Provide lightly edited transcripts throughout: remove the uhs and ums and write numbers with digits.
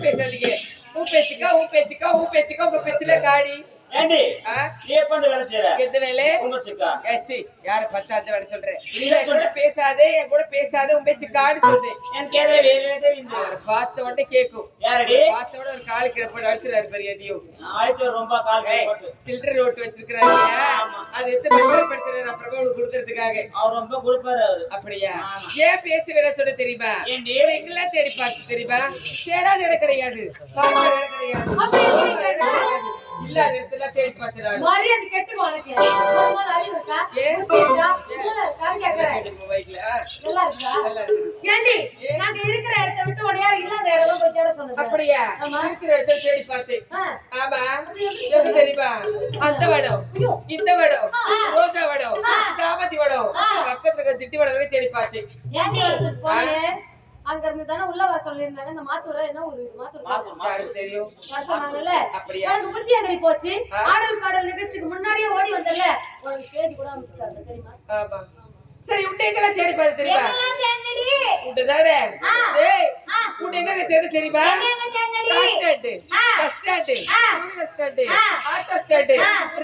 பேசாதீங்க. ஊ பேச்சுக்கா உங்க பேச்சுல காடி. ஏண்டி நீ எப்ப இந்த வேலை செய்யற? எந்த வேலை? உங்கச்சிக்கா ஏச்சி யார பத்தாத வேலை சொல்றேன். என் கூட பேசாதே உன் பேச்சு காடி சொல்றேன். எனக்கு ஏதோ வேலையே இந்த பார்த்த உடனே கேக்கும். யாரடி? பார்த்த உடனே ஒரு காலு கீழ போட்டு அழுத்துறாரு பாரு எதையும். ஆயிட்டு ரொம்ப கால் போட்டு சில்லறை ரோட்டு வச்சிருக்காரு. அது எடுத்து பத்திரப்படுத்துறாரு அப்புறமா உனக்கு கொடுக்கறதுக்காக. அவர் ரொம்ப கொடுப்பாரு அவரு. அப்படியா? ஏன் பேசி வேலை சொல்ல தெரியுமா? ஏண்டி? எங்கெல்லாம் தேடி பார்த்து தெரியுமா? தேடாத இடம் கிடையாது, பார்க்காத இடம் கிடையாது. இல்லாத இடத்துல தேடி பார்த்துறாரு. மரியாதை கெட்டு உனக்கு ஒருமாதிரி அறிவு இருக்கா? நல்லா இருக்கான்னு கேக்குறேன். நல்லா இருக்கா? ஏண்டி நாங்க இருக்கிற இடத்தை விட்டு உடனே யாரும் இல்லாத இடம் போய் தேட சொன்னது? அப்படியா? இருக்கிற இடத்துல தேடி பார்த்து. ஆமா, எப்படி தெரியுமா? அந்த வடம், இந்த வடம், ரோஜா வடம், சாமந்தி வடம், பக்கத்துல இருக்க திட்டி வடம் தேடி பார்த்து. ஏண்டி அங்க இருந்து தானே உள்ள வர சொல்லிருந்தாங்க. இந்த மாத்தூர என்ன ஒரு மாத்தூர் தெரியும் சொன்னாங்கல்ல. உனக்கு புத்தி எங்கடி போச்சு? ஆடல் பாடல் நிகழ்ச்சிக்கு முன்னாடியே ஓடி வந்தல்ல. உனக்கு ஸ்டேஜ் கூட அமைச்சிட்டாங்க தெரியுமா? ஆமா. சரி உன்னையெல்லாம் தேடி பாரு தெரியுமா? உன்னைதானே? ஏய் உன்னைங்க தேடி தெரியுமா? Bus stand, two wheeler stand, auto stand,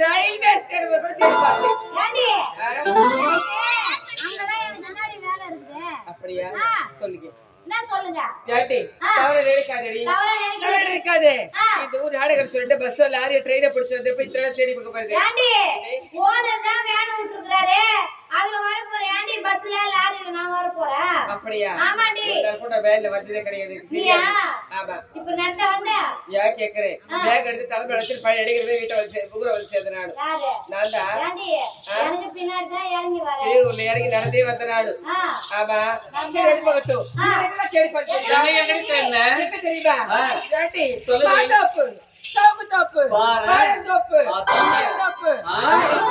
railway stand கூட தேடி பாரு. ஏண்டி அங்கதான் எனக்கு முன்னாடி வேலை இருக்குது. அப்படியா? சொல்லுங்க. என்ன சொல்லுங்க? யாட்டி தவற நினைக்காதடி. தவற நினைக்காதே. இந்த ஊர் நாடகம் சொல்லிட்டு பஸ் லாரி ட்ரெயினை பிடிச்சு வந்து போய் இத்தனை தேடி பார்க்க போறது. ஏண்டி ஓனர் தான் வேலை விட்டுருக்காரு. அதுல வர போற ஏண்டி பஸ்ல லாரில நான் வர போறேன். அப்படியா? ஆமாடி. நான் கூட வேலைல வந்ததே கிடையாது. ஆமா. இப்ப நடந்து வந்த. ஏன் கேக்குறேன்? பேக் எடுத்து தலைமையில வச்சு பழைய அடிக்கிறவே வீட்டை வந்து புகுற வந்து சேர்ந்த நாடு. யாரு? நான் தான். ஏண்டி எனக்கு பின்னாடி தான் இறங்கி வர. உள்ள இறங்கி நடந்தே வந்த நாடு. ஆமா. சரி எது பகட்டும். இதெல்லாம் கேடி பாத்து. என்ன எங்கடி தெரியல? எனக்கு தெரியுமா? ஏண்டி சொல்லு. பாத்தோப்பு, சவுக்கு தோப்பு, பாயந்தோப்பு, தோப்பு,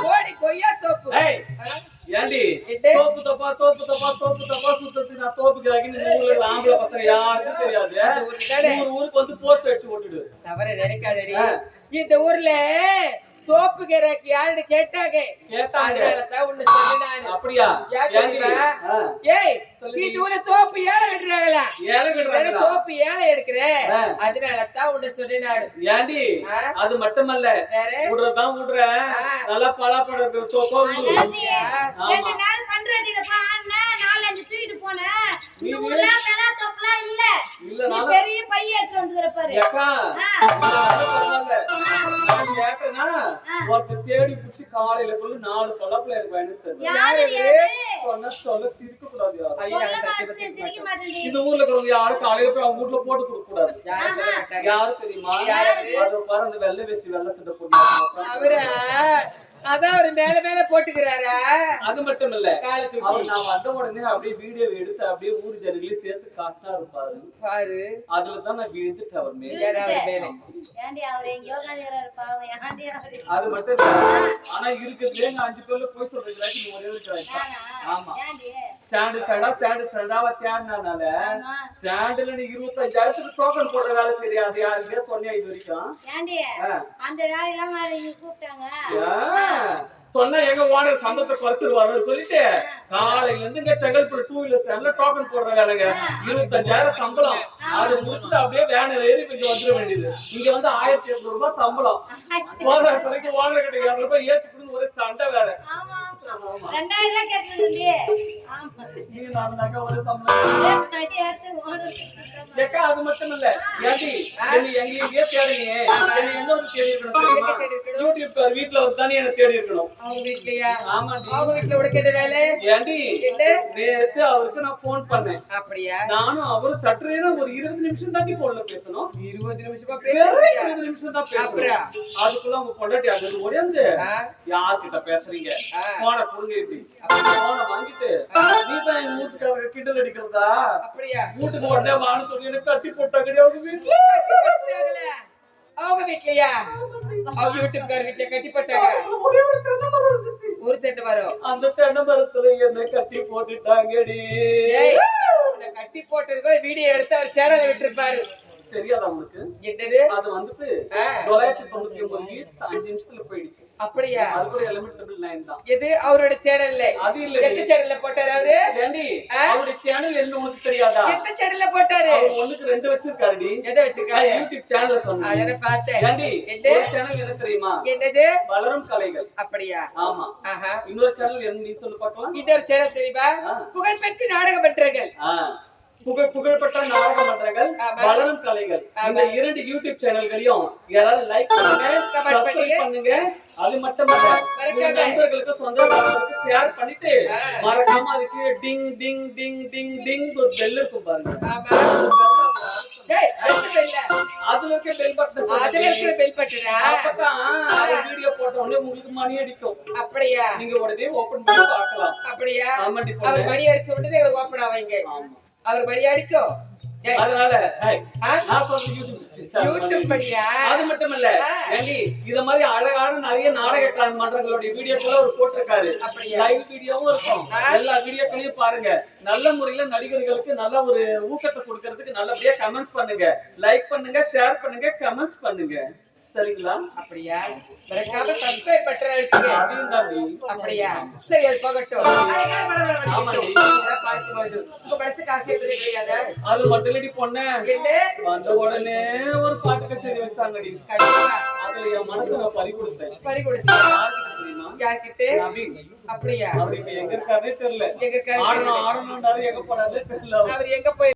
கோடி கொய்யா தோப்பு. ஏய் ஏண்டி தோப்பு தப்பா சுத்தத்து நான் தோப்புக்கு இந்த ஊர்ல ஆம்பளை பசங்க யாருக்கும் தெரியாது. ஊருக்கு வந்து போஸ்ட் அடிச்சு போட்டுடு. தவற நினைக்காதடி. இந்த ஊர்ல தோப்பு கேராக்கு யாருன்னு கேட்டாங்க. அதனாலதான் உன்னை சொன்னானு. அப்படியா? ஏய் இந்த ஊர்ல தோப்பு ஏழை விடுறாங்களா? தோப்பு ஏழை எடுக்கிற. அதனாலதான் உன்னை சொன்னானு. ஏண்டி அது மட்டுமல்ல, விடுறதான் விடுற நல்லா பலாப்படம் தூக்கிட்டு போனேன். இந்த ஊர்ல பெலா தோப்புலாம் இல்ல. நீ பெரிய பைய எடுத்து வந்துற பாரு. கேட்டனா ஒருத்த தேடி புடிச்சு காலையில போய் 4 பழப்புல எனக்கு பயணம் சொல்ல திருக்க கூடாது. இந்த ஊர்ல இருக்கிறவங்க யாரும் காலையில போய் அவங்க வீட்டுல போட்டு கொடுக்க கூடாது. யாரும் தெரியுமா? அது பாரு அந்த வெள்ளை வேஷ்டி வெள்ளை சட்டை போட்டு அவரா அதான் ஒரு மேல மேல போட்டுக்கிறாரா? அது மட்டும் இல்ல, அவர் நான் வந்த உடனே அப்படியே வீடியோ எடுத்து அப்படியே ஊர் ஜனங்களையும் சேர்த்து காட்டா இருப்பாரு பாரு. அதுலதான் நான் விழுந்துட்டு அவர் மேல. அது மட்டும் இல்ல, ஆனா இருக்கிறதுலே நான் 5 பேர்ல போய் சொல்றீங்களா நீங்க ஒரே ஒரு. ஆமா ஸ்டாண்டு ஸ்டாண்டாவா தேடினால ஸ்டாண்டுல நீ 25,000 டோக்கன் போடுற வேலை சரியா? அது யாருக்கே சொன்னியா இது வரைக்கும்? அந்த வேலையெல்லாம் கூப்பிட்டாங்க. சொன்னா எங்க ஓனர் சம்பளத்தை குறைச்சிருவாரு சொல்லிட்டு காலையில இருந்து இங்க செங்கல்பட்டு 2 வீலர் ஸ்டாண்ட்ல டோக்கன் போடுற வேலைங்க. 25,000 சம்பளம். அது முடிச்சுட்டு அப்படியே வேன ஏறி கொஞ்சம் வந்துட வேண்டியது. இங்க வந்து 1,800 ரூபாய் சம்பளம். ஓனர் கடைக்கு ஓனர் கிட்ட 200 ரூபாய் ஏற்றி கொடுத்து ஒரே சண்டை வேற. 2000 கேட்டீங்க. நீ நான் நகை ஒரு சம்பளம் கேட்க. அது மட்டும் இல்ல, ஏண்டி எங்க தேடுங்க என்ன ஒரு தேடி இருக்கணும். யூடியூப் வீட்டுல வந்து தானே என்ன தேடி இருக்கணும். அவங்க வீட்லயா? ஆமாண்டி. அவங்க வீட்டுல உனக்கு என்ன வேலை? ஏண்டி நேத்து அவருக்கு நான் போன் பண்ணேன். அப்படியா? நானும் அவரு சற்றேன்னு ஒரு 20 நிமிஷம் தாண்டி போன்ல பேசணும். 20 நிமிஷமா பேசுறீங்க? 20 நிமிஷம் தான் பேசுறேன். அதுக்குள்ள அவங்க பொண்டாட்டி அங்க ஓடியாந்து யார்கிட்ட பேசுறீங்க போன கொடுங்க இப்படி போன வாங்கிட்டு நீ தான் எங்க வீட்டுக்காரங்க கிண்டல் அடிக்கிறதா? அப்படியா? வீட்டுக்கு உடனே வான்னு சொல்லி எனக்கு கட்டி போட்டாங்கடி. அவங்க வீட்டுல கட்டி போட்டாங்களே. அவங்க வீட்லயா? அவங்க வீட்டுக்காரங்க வீட்டுல கட்டி போட்டாங்க. ஒரு தென்னை மரம். அந்த தென்னை மரத்துல என்ன கட்டி போட்டுட்டாங்கடி. கட்டி போட்டது கூட வீடியோ எடுத்து அவர் சேனல்ல விட்டுருப்பாரு. தெரியாதா உங்களுக்கு? என்னது அது வந்துட்டு 999 views 5 நிமிஷத்துல போயிடுச்சு. அப்படியா? அது கூட எலிமினபிள் 9 தான். இது அவரோட சேனல்ல. அது இல்ல. எந்த சேனல்ல போட்டாரு அவரு? ஏண்டி அவருடைய சேனல் என்ன உனக்கு தெரியாதா? எந்த சேனல்ல போட்டாரு? அவர் ஒண்ணுக்கு 2 வச்சிருக்காருடி. எதை வச்சிருக்காரு? யூடியூப் சேனல்ல சொன்னேன். அத பார்த்தேன். ஏண்டி ஒரு சேனல் என்ன தெரியுமா? என்னது? வளரும் கலைகள். அப்படியா? ஆமா. ஆஹா. இன்னொரு சேனல் என்ன நீ சொல்லு பார்க்கலாம். இன்னொரு சேனல் தெரியுமா? புகழ்பெற்ற நாடக பட்டர்கள். புகழ்பெற்ற நாடக மன்றங்கள், வளரும் கலைகள். இந்த 2 யூடியூப் சேனல்களையும் எல்லாரும் லைக் பண்ணுங்க, சப்ஸ்கிரைப் பண்ணுங்க. அது மட்டுமல்ல உங்க நண்பர்களுக்கு சொந்தக்காரங்களுக்கு ஷேர் பண்ணிட்டு மறக்காம அதுக்கு டிங் டிங் டிங் டிங் டிங் ஒரு பெல் இருக்கும் பாருங்க. ஆமா. டேய் அடுத்து பெல். அதுல இருக்க பெல் பட்டன் அதுல இருக்க பெல் பட்டனா? அப்பதான் அந்த வீடியோ போட்ட உடனே உங்களுக்கு மணி அடிக்கும். அப்படியா? நீங்க உடனே ஓபன் பண்ணி பார்க்கலாம். அப்படியா? ஆமாடி. அவர் மணி அடிச்ச உடனே ஓபன் ஆவீங்க. ஆமா. அவர் மணி அடிக்கும். அதனால நான் சொல்ற யூடியூப் படியா? அது மட்டுமல்ல ஏண்டி இத மாதிரி அழகான நிறைய நாடக மன்றங்களுடைய வீடியோக்களை அவர் போட்டிருக்காரு. லைவ் வீடியோவும் இருக்கும். எல்லா வீடியோக்களையும் பாருங்க. நல்ல முறையில நடிகர்களுக்கு நல்ல ஒரு ஊக்கத்தை கொடுக்கறதுக்கு நல்லபடியா கமெண்ட்ஸ் பண்ணுங்க, லைக் பண்ணுங்க, ஷேர் பண்ணுங்க, கமெண்ட்ஸ் பண்ணுங்க. சரிங்களா? அப்படியா? மறக்காம சப்ஸ்கிரைப் பட்டனை அழுத்துங்க. அதையும் தாண்டி. அப்படியா? சரி அது போகட்டும். இதெல்லாம் பார்க்கும்போது உங்க மனசுக்கு ஆசை கிடையாது? அது மட்டும் இல்லடி பொண்ணு. என்ன? வந்த உடனே ஒரு பாட்டு கச்சேரி வச்சாங்கடி. அதுல என் மனசை நான் பறி கொடுத்தேன். பறி கொடுத்தேன். யார்கிட்ட தெரியுமா? யார்கிட்ட? நவீன். அப்படியா? அவர் இப்ப எங்க இருக்காருன்னே தெரியல. எங்க இருக்காரு? ஆடணும் ஆடணும்னாரு, எங்க போனாரு தெரியல. அவர் எங்க போய்